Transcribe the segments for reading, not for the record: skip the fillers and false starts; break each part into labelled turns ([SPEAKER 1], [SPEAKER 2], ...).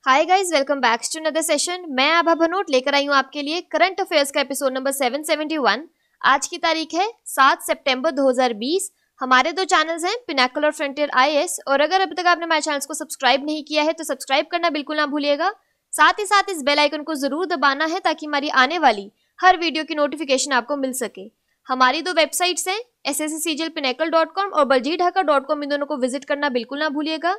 [SPEAKER 1] Hi guys, welcome back to another session. मैं आभा भनोट लेकर आई हूँ आपके लिए करंट अफेयर्स का एपिसोड नंबर 771। आज की तारीख है 7 सितंबर 2020। हमारे दो चैनल्स हैं, पिनाकल और फ्रंटियर आईएएस। और अगर अभी तक आपने हमारे चैनल्स को सब्सक्राइब नहीं किया है तो सब्सक्राइब करना बिल्कुल ना भूलिएगा। साथ ही साथ इस बेल आइकन को जरूर दबाना है ताकि हमारी आने वाली हर वीडियो की नोटिफिकेशन आपको मिल सके। हमारी दो वेबसाइट्स हैं sscglpinacle.com और baljeetdhaka.com। इन दोनों को विजिट करना बिल्कुल ना भूलिएगा।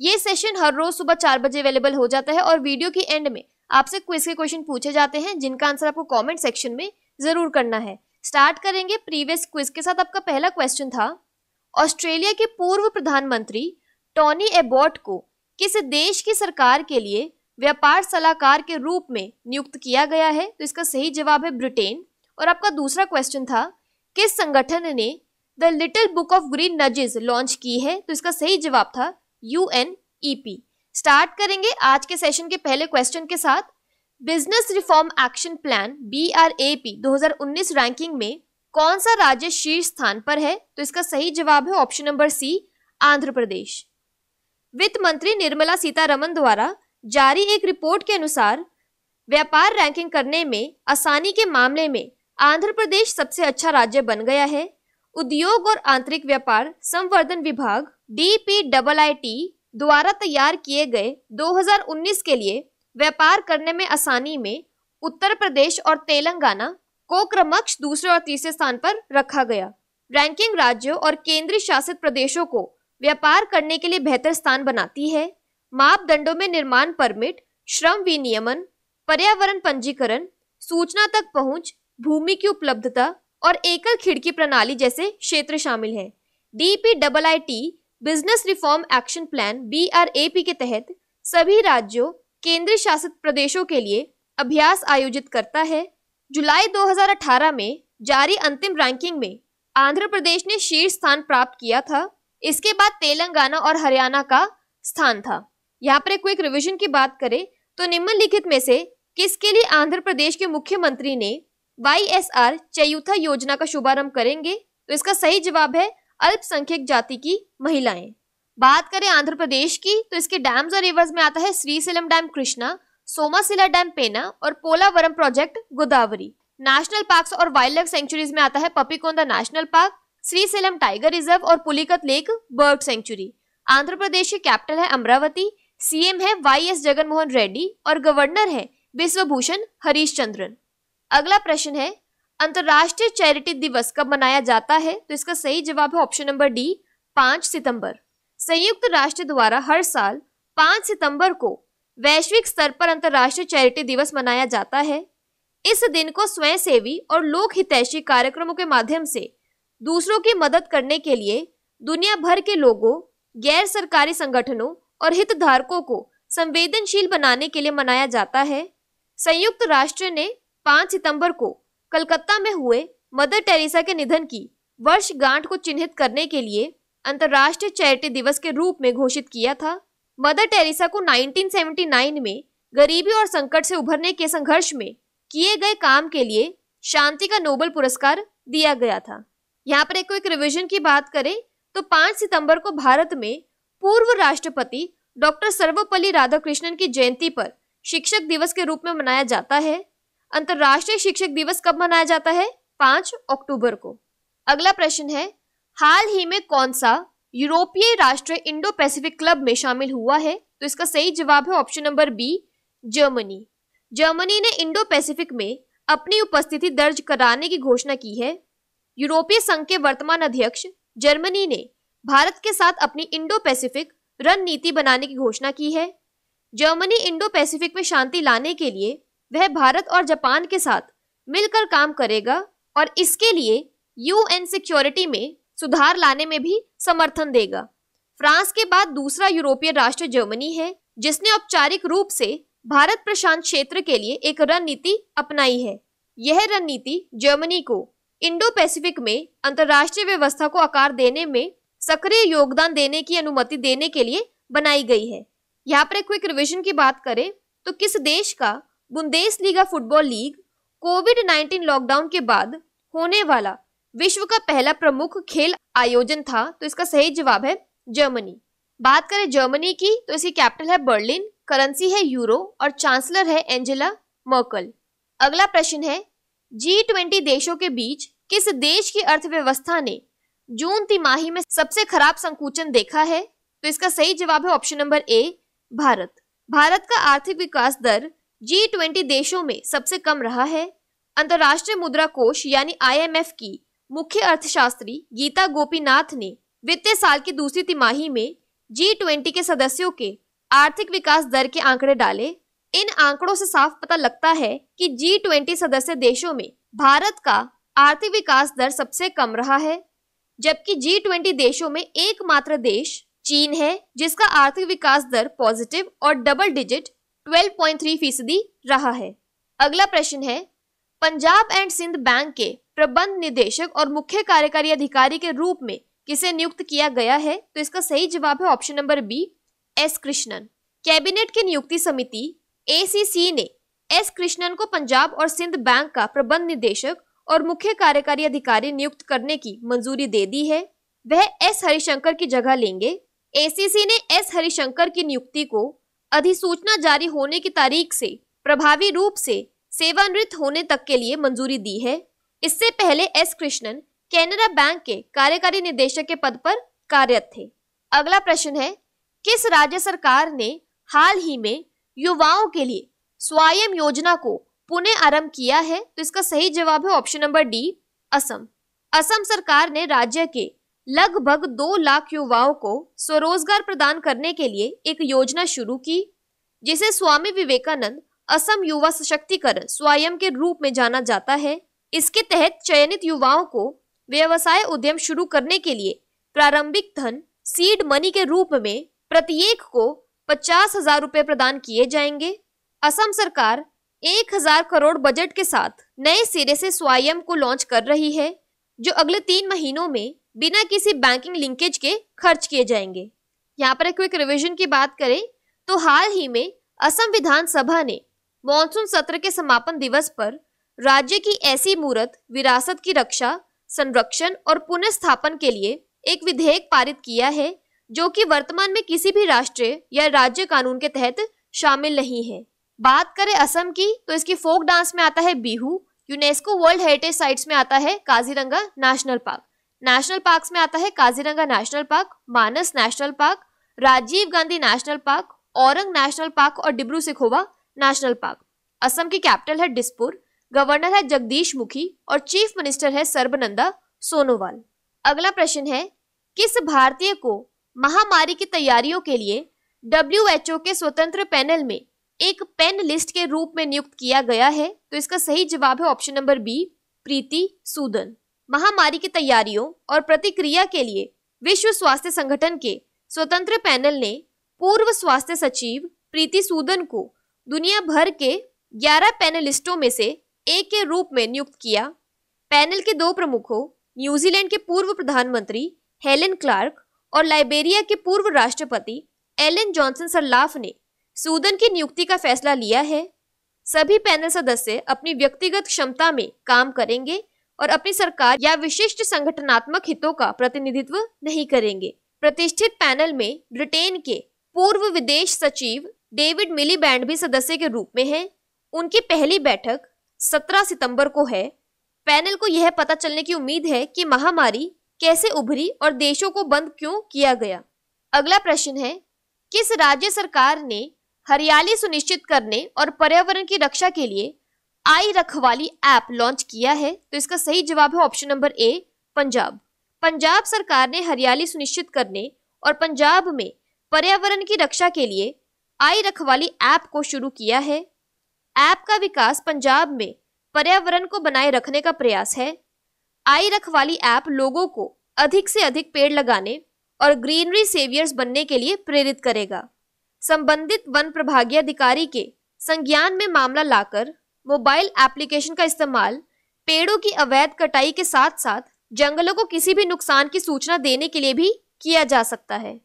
[SPEAKER 1] ये सेशन हर रोज सुबह 4 बजे अवेलेबल हो जाता है और वीडियो की एंड में आपसे क्विज के क्वेश्चन पूछे जाते हैं जिनका आंसर आपको कमेंट सेक्शन में जरूर करना है। स्टार्ट करेंगे प्रीवियस क्विज के साथ। आपका पहला क्वेश्चन था, ऑस्ट्रेलिया के पूर्व प्रधानमंत्री टोनी एबॉट को किस देश की सरकार के लिए व्यापार सलाहकार के रूप में नियुक्त किया गया है? तो इसका सही जवाब है ब्रिटेन। और आपका दूसरा क्वेश्चन था, किस संगठन ने the little book of green nudges launch की है? तो इसका सही जवाब था UNEP। स्टार्ट करेंगे आज के सेशन के पहले क्वेश्चन के साथ। Business reform action plan BRAP 2019 ranking में कौन सा राज्य शीर्ष स्थान पर है? तो इसका सही जवाब है option number C, Andhra Pradesh. वित्त मंत्री निर्मला सीतारमण द्वारा जारी एक रिपोर्ट के अनुसार व्यापार रैंकिंग करने में आसानी के मामले में आंध्र प्रदेश सबसे अच्छा राज्य बन गया है। उद्योग और आंतरिक व्यापार संवर्धन विभाग DPIIT द्वारा तैयार किए गए 2019 के लिए व्यापार करने में आसानी में उत्तर प्रदेश और तेलंगाना को क्रमशः दूसरे और तीसरे स्थान पर रखा गया। रैंकिंग राज्यों और केंद्रीय शासित प्रदेशों को व्यापार करने के लिए बेहतर स्थान बनाती है। मापदंडों में निर्माण परमिट, श्रम विनियमन, पर्यावरण पंजीकरण, सूचना तक पहुंच, भूमि की उपलब्धता और एकल खिड़की प्रणाली जैसे क्षेत्र शामिल हैं। DPIIT business reform action plan BRAP के तहत सभी राज्यों, केंद्रीय शासित प्रदेशों के लिए अभ्यास आयोजित करता है। जुलाई 2018 में जारी अंतिम रैंकिंग में आंध्र प्रदेश ने शीर्ष स्थान प्राप्त किया था। इसके बाद तेलंगाना और हरियाणा का स्थान था। यहाँ पर एक क्विक रिवीजन की बात करें तो निम्नलिखित में से किसके लिए आंध्र प्रदेश के मुख्यमंत्री ने YSR चयूथा योजना का शुभारंभ करेंगे? तो इसका सही जवाब है अल्पसंख्यक जाति की महिलाएं। बात करें आंध्र प्रदेश की तो इसके डैम्स और रिवर्स में आता है श्रीशैलम डैम कृष्णा, सोमाशिला डैम पेना और Polavaram project Godavari. National parks और वाइल्ड लाइफ सेंचुरीज में आता है Papikonda national park, Srisailam tiger reserve और Pulicat lake bird sanctuary. Andhra Pradesh की कैपिटल है अमरावती। CM है YS जगनमोहन रेड्डी और गवर्नर है विश्वभूषण हरीश चंद्रन। अगला प्रश्न है, अंतरराष्ट्रीय चैरिटी दिवस कब मनाया जाता है? तो इसका सही जवाब है ऑप्शन नंबर डी, 5 सितंबर। संयुक्त राष्ट्र द्वारा हर साल 5 सितंबर को वैश्विक स्तर पर अंतरराष्ट्रीय चैरिटी दिवस मनाया जाता है। इस दिन को स्वयंसेवी और लोक हितैषी कार्यक्रमों के माध्यम से दूसरों की मदद करने के लिए दुनिया भर के लोगों, गैर सरकारी संगठनों और हितधारकों को संवेदनशील बनाने के लिए मनाया जाता है। संयुक्त राष्ट्र ने 5 सितंबर को कलकत्ता में हुए मदर टेरेसा के निधन की वर्षगांठ को चिन्हित करने के लिए अंतर्राष्ट्रीय चैरिटी दिवस के रूप में घोषित किया था। मदर टेरेसा को 1979 में गरीबी और संकट से उभरने के संघर्ष में किए गए काम के लिए शांति का नोबेल पुरस्कार दिया गया था। यहाँ पर एक रिवीजन की बात करें तो 5 सितंबर को भारत में पूर्व राष्ट्रपति डॉक्टर सर्वपल्ली राधाकृष्णन की जयंती पर शिक्षक दिवस के रूप में मनाया जाता है। अंतरराष्ट्रीय शिक्षक दिवस कब मनाया जाता है? 5 अक्टूबर को। अगला प्रश्न है, हाल ही में कौन सा यूरोपीय राष्ट्र इंडो पैसिफिक क्लब में शामिल हुआ है? तो इसका सही जवाब है option number B, Germany. Germany ने इंडो पैसिफिक में अपनी उपस्थिति दर्ज कराने की घोषणा की है। यूरोपीय संघ के वर्तमान अध्यक्ष जर्मनी ने भारत के साथ अपनी इंडो पैसिफिक रणनीति बनाने की घोषणा की है। जर्मनी इंडो पैसिफिक में शांति लाने के लिए वह भारत और जापान के साथ मिलकर काम करेगा और इसके लिए UN सिक्योरिटी में सुधार लाने में भी समर्थन देगा। फ्रांस के बाद दूसरा यूरोपीय राष्ट्र जर्मनी है जिसने औपचारिक रूप से भारत प्रशांत क्षेत्र के लिए एक रणनीति अपनाई है। यह रणनीति जर्मनी को इंडो पैसिफिक में अंतरराष्ट्रीय व्यवस्था को आकार देने में सक्रिय योगदान देने की अनुमति देने के लिए बनाई गई है। यहाँ पर एक क्विक रिवीजन की बात करें तो किस देश का बुंदेसलीगा फुटबॉल लीग कोविड-19 लॉकडाउन के बाद होने वाला विश्व का पहला प्रमुख खेल आयोजन था? तो इसका सही जवाब है जर्मनी। बात करें जर्मनी की तो इसकी कैपिटल है बर्लिन। करेंसी है यूरो और चांसलर है एंजेला मर्कल। अगला प्रश्न है, G20 देशों के बीच किस देश की अर्थव्यवस्था ने जून तिमाही में सबसे खराब संकुचन देखा है? तो इसका सही जवाब है option number A, Bharat. Bharat का आर्थिक विकास दर G20 देशों में सबसे कम रहा है। अंतर्राष्ट्रीय मुद्रा कोष यानी IMF की मुख्य अर्थशास्त्री गीता गोपीनाथ ने वित्तीय साल की दूसरी तिमाही में G20 के सदस्यों के आर्थिक विकास दर के आंकड़े डाले। इन आंकड़ों से साफ पता लगता है कि G20 सदस्य देशों में भारत का आर्थिक विकास दर सबसे कम रहा है, जबकि G20 देशों में एकमात्र देश चीन है जिसका आर्थिक विकास दर पॉजिटिव और डबल डिजिट 12.3% रहा है। अगला प्रश्न है, पंजाब एंड सिंध बैंक के प्रबंध निदेशक और मुख्य कार्यकारी अधिकारी के रूप में किसे नियुक्त किया गया है? तो इसका सही जवाब है option number B, S Krishnan. Cabinet की नियुक्ति समिति ACC ने एस कृष्णन को पंजाब और सिंध बैंक का प्रबंध निदेशक और मुख्य कार्यकारी अधिकारी नियुक्त करने की मंजूरी दे दी है। वह एस हरिशंकर की जगह लेंगे। ACC ने एस हरिशंकर की नियुक्ति को अधिसूचना जारी होने की तारीख से प्रभावी रूप से सेवानिवृत्त होने तक के लिए मंजूरी दी है। इससे पहले एस कृष्णन कैनरा बैंक के कार्यकारी निदेशक के पद पर कार्यरत थे। अगला प्रश्न है, किस राज्य सरकार ने हाल ही में युवाओं के लिए स्वायम योजना को पुनः आरंभ किया है? तो इसका सही जवाब है option number D, Assam. Assam सरकार ने राज्य के लगभग 2 लाख युवाओं को स्वरोजगार प्रदान करने के लिए एक योजना शुरू की, जिसे स्वामी विवेकानंद असम युवा सशक्तिकरण स्वयं के रूप में जाना जाता है। इसके तहत चयनित युवाओं को व्यवसाय उद्यम शुरू करने के लिए प्रारंभिक धन सीड मनी के रूप में प्रत्येक को 50,000 रुपए प्रदान किए जाएंगे। असम सरकार 1,000 करोड़ बजट के साथ नए सिरे से स्वयं को लॉन्च कर रही है, जो अगले 3 महीनों में बिना किसी बैंकिंग लिंकेज के खर्च किए जाएंगे। यहाँ पर एक क्विक रिवीजन की बात करें तो हाल ही में असम विधानसभा ने मॉनसून सत्र के समापन दिवस पर राज्य की ऐसी मूर्त विरासत की रक्षा, संरक्षण और पुनर्स्थापन के लिए एक विधेयक पारित किया है, जो कि वर्तमान में किसी भी राष्ट्रीय या राज्य कानून के तहत शामिल नहीं है। बात करें असम की तो इसकी फोक डांस में आता है Bihu, UNESCO world heritage sites में आता है Kaziranga national park, national parks में आता है Kaziranga national park, Manas national park, Rajiv Gandhi national park, Orang national park और डिब्रू सैखोवा नेशनल पार्क। असम की कैपिटल है दिसपुर, गवर्नर है जगदीश मुखी और चीफ मिनिस्टर है सर्बानंद सोनोवाल। अगला प्रश्न है, किस भारतीय को महामारी की तैयारियों के लिए WHO के स्वतंत्र पैनल में एक पेन लिस्ट के रूप में नियुक्त किया गया है? तो इसका सही जवाब है option number B, Preeti Sudan. महामारी की तैयारियों और प्रतिक्रिया के लिए विश्व स्वास्थ्य संगठन के स्वतंत्र पैनल ने पूर्व स्वास्थ्य सचिव प्रीति सूदन को दुनिया भर के 11 पैनलिस्टों में से एक के रूप में नियुक्त किया। पैनल के 2 प्रमुखों न्यूजीलैंड के पूर्व प्रधानमंत्री हेलेन क्लार्क और लाइबेरिया के पूर्व राष्ट्रपति एलन जॉनसन सरलाफ ने सूदन की नियुक्ति का फैसला लिया है। सभी पैनल सदस्य अपनी व्यक्तिगत क्षमता में काम करेंगे और अपनी सरकार या विशिष्ट संगठनात्मक हितों का प्रतिनिधित्व नहीं करेंगे। प्रतिष्ठित पैनल में ब्रिटेन के पूर्व विदेश सचिव डेविड मिलीबैंड भी सदस्य के रूप में हैं। उनकी पहली बैठक 17 सितंबर को है। पैनल को यह पता चलने की उम्मीद है कि महामारी कैसे उभरी और देशों को बंद क्यों किया गया। अगला प्रश्न है, किस राज्य सरकार ने हरियाली सुनिश्चित करने और पर्यावरण की रक्षा के लिए आई रखवाली ऐप लॉन्च किया है? तो इसका सही जवाब है option number A, Punjab. Punjab सरकार ने हरियाली सुनिश्चित करने और पंजाब में पर्यावरण की रक्षा के लिए आई रखवाली ऐप को शुरू किया है। ऐप का विकास पंजाब में पर्यावरण को बनाए रखने का प्रयास है। आई रखवाली ऐप लोगों को अधिक से अधिक पेड़ लगाने और ग्रीनरी सेवियर्स बनने के लिए प्रेरित करेगा। संबंधित वन प्रभागीय अधिकारी के संज्ञान में मामला लाकर मोबाइल एप्लीकेशन का इस्तेमाल पेड़ों की अवैध कटाई के साथ साथ जंगलों को किसी भी नुकसान की सूचना देने के लिए भी किया जा सकता है।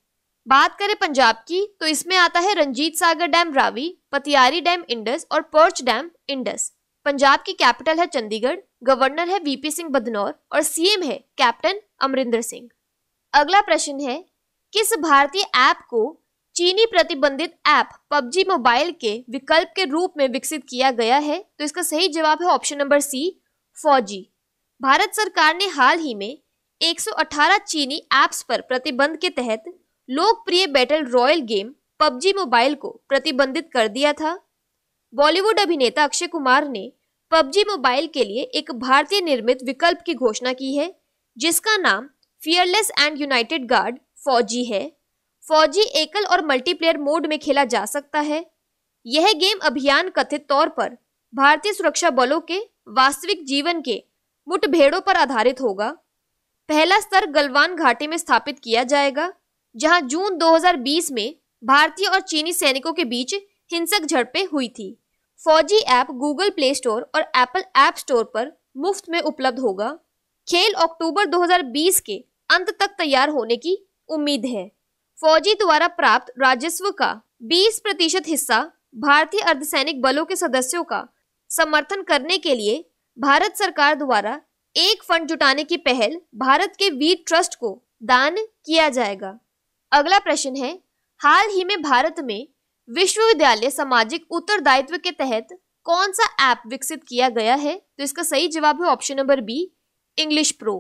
[SPEAKER 1] बात करें पंजाब की तो इसमें आता है Ranjit Sagar dam Ravi, पतियारी dam Indus और पर्च डैम इंडस। पंजाब की कैपिटल है चंडीगढ़, गवर्नर है VP सिंह बदनौर और CM है कैप्टन अमरिंदर सिंह। अगला प्रश्न है, किस भारतीय ऐप को चीनी प्रतिबंधित ऐप पबजी मोबाइल के विकल्प के रूप में विकसित किया गया है? तो इसका सही जवाब है ऑप्शन नंबर सी, फौजी। भारत सरकार ने हाल ही में 118 चीनी ऐप्स पर प्रतिबंध के तहत लोकप्रिय battle royal game PUBG mobile को प्रतिबंधित कर दिया था। बॉलीवुड अभिनेता अक्षय कुमार ने पबजी मोबाइल के लिए एक भारतीय निर्मित विकल्प की घोषणा की है, जिसका नाम फियरलेस एंड यूनाइटेड गार्ड फौजी है। फौजी एकल और मल्टीप्लेयर मोड में खेला जा सकता है। यह गेम अभियान कथित तौर पर भारतीय सुरक्षा बलों के वास्तविक जीवन के मुठभेड़ों पर आधारित होगा। पहला स्तर गलवान घाटी में स्थापित किया जाएगा, जहां जून 2020 में भारतीय और चीनी सैनिकों के बीच हिंसक झड़पें हुई थी। फौजी ऐप गूगल प्ले स्टोर और एप्पल ऐप स्टोर पर मुफ्त में उपलब्ध होगा। खेल अक्टूबर 2020 के अंत तक तैयार होने की उम्मीद है। फौजी द्वारा प्राप्त राजस्व का 20% हिस्सा भारतीय अर्धसैनिक बलों के सदस्यों का समर्थन करने के लिए भारत सरकार द्वारा एक फंड जुटाने की पहल भारत के वीर ट्रस्ट को दान किया जाएगा। अगला प्रश्न है, हाल ही में भारत में विश्वविद्यालय सामाजिक उत्तरदायित्व के तहत कौन सा ऐप विकसित किया गया है? तो इसका सही जवाब है option number B, English pro.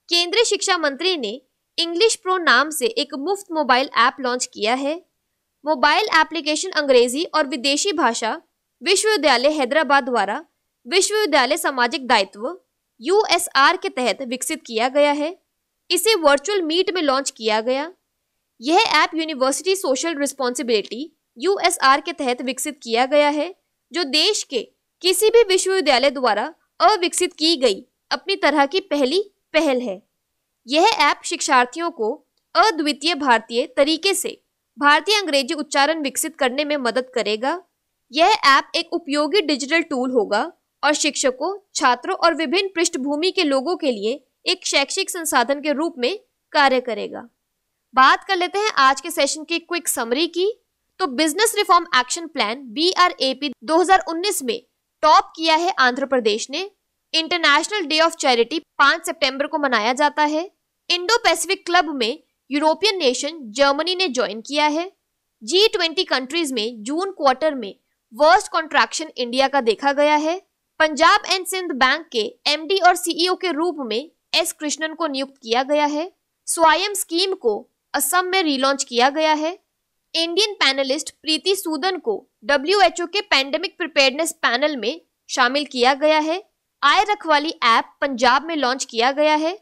[SPEAKER 1] केंद्रीय शिक्षा मंत्री ने इंग्लिश प्रो नाम से एक मुफ्त मोबाइल ऐप लॉन्च किया है। मोबाइल एप्लीकेशन अंग्रेजी और विदेशी भाषा विश्वविद्यालय हैदराबाद द्वारा विश्वविद्यालय सामाजिक दायित्व USR के तहत विकसित किया गया है। इसे वर्चुअल मीट में लॉन्च किया गया। यह app university social responsibility USR के तहत विकसित किया गया है, जो देश के किसी भी विश्वविद्यालय द्वारा अविकसित की गई अपनी तरह की पहली पहल है। यह ऐप शिक्षार्थियों को अद्वितीय भारतीय तरीके से भारतीय अंग्रेजी उच्चारण विकसित करने में मदद करेगा। यह ऐप एक उपयोगी डिजिटल टूल होगा और शिक्षकों, छात्रों और विभिन्न पृष्ठभूमि के लोगों के लिए एक शैक्षिक संसाधन के रूप में कार्य करेगा। बात कर लेते हैं आज के सेशन की क्विक समरी की। तो business reform action plan BRAP 2019 में टॉप किया है आंध्र प्रदेश ने। इंटरनेशनल डे ऑफ चैरिटी 5 सितंबर को मनाया जाता है। इंडो पैसिफिक क्लब में यूरोपियन नेशन जर्मनी ने ज्वाइन किया है। G20 कंट्रीज में जून क्वार्टर में वर्स्ट कॉन्ट्रैक्शन इंडिया का देखा गया है। पंजाब एंड सिंध बैंक के MD और CEO के रूप में S कृष्णन को नियुक्त किया गया है। स्वायम स्कीम को असम में रीलॉन्च किया गया है। इंडियन पैनलिस्ट प्रीति सूदन को WHO के पैंडेमिक प्रिपेयर्डनेस पैनल में शामिल किया गया है। आय रखवाली ऐप पंजाब में लॉन्च किया गया है।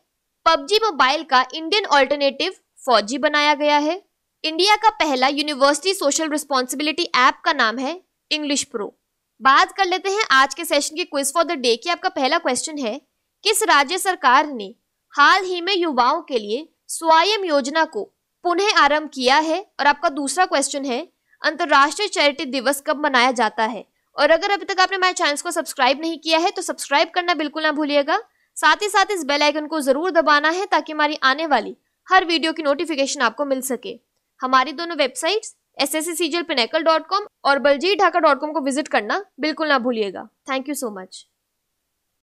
[SPEAKER 1] पबजी मोबाइल का इंडियन ऑल्टरनेटिव फौजी बनाया गया है। इंडिया का पहला यूनिवर्सिटी सोशल रिस्पॉन्सिबिलिटी ऐप का नाम है इंग्लिश प्रो। बात कर लेते हैं आज के सेशन के क्विज फॉर द डे की। आपका पहला क्वेश्चन है, किस राज्य सरकार ने हाल ही में युवाओं के लिए स्वायम योजना को पुनः आरंभ किया है? और आपका दूसरा क्वेश्चन है, अंतर्राष्ट्रीय चैरिटी दिवस कब मनाया जाता है? और अगर अभी तक आपने हमारे चैनल को सब्सक्राइब नहीं किया है तो सब्सक्राइब करना बिल्कुल ना भूलिएगा। साथ ही साथ इस बेल आइकन को जरूर दबाना है ताकि हमारी आने वाली हर वीडियो की नोटिफिकेशन आपको मिल सके। हमारी दोनों वेबसाइट्स SSC CGL Pinnacle.com और baljeetdhaka.com को विजिट करना बिल्कुल ना भूलिएगा। Thank you so much.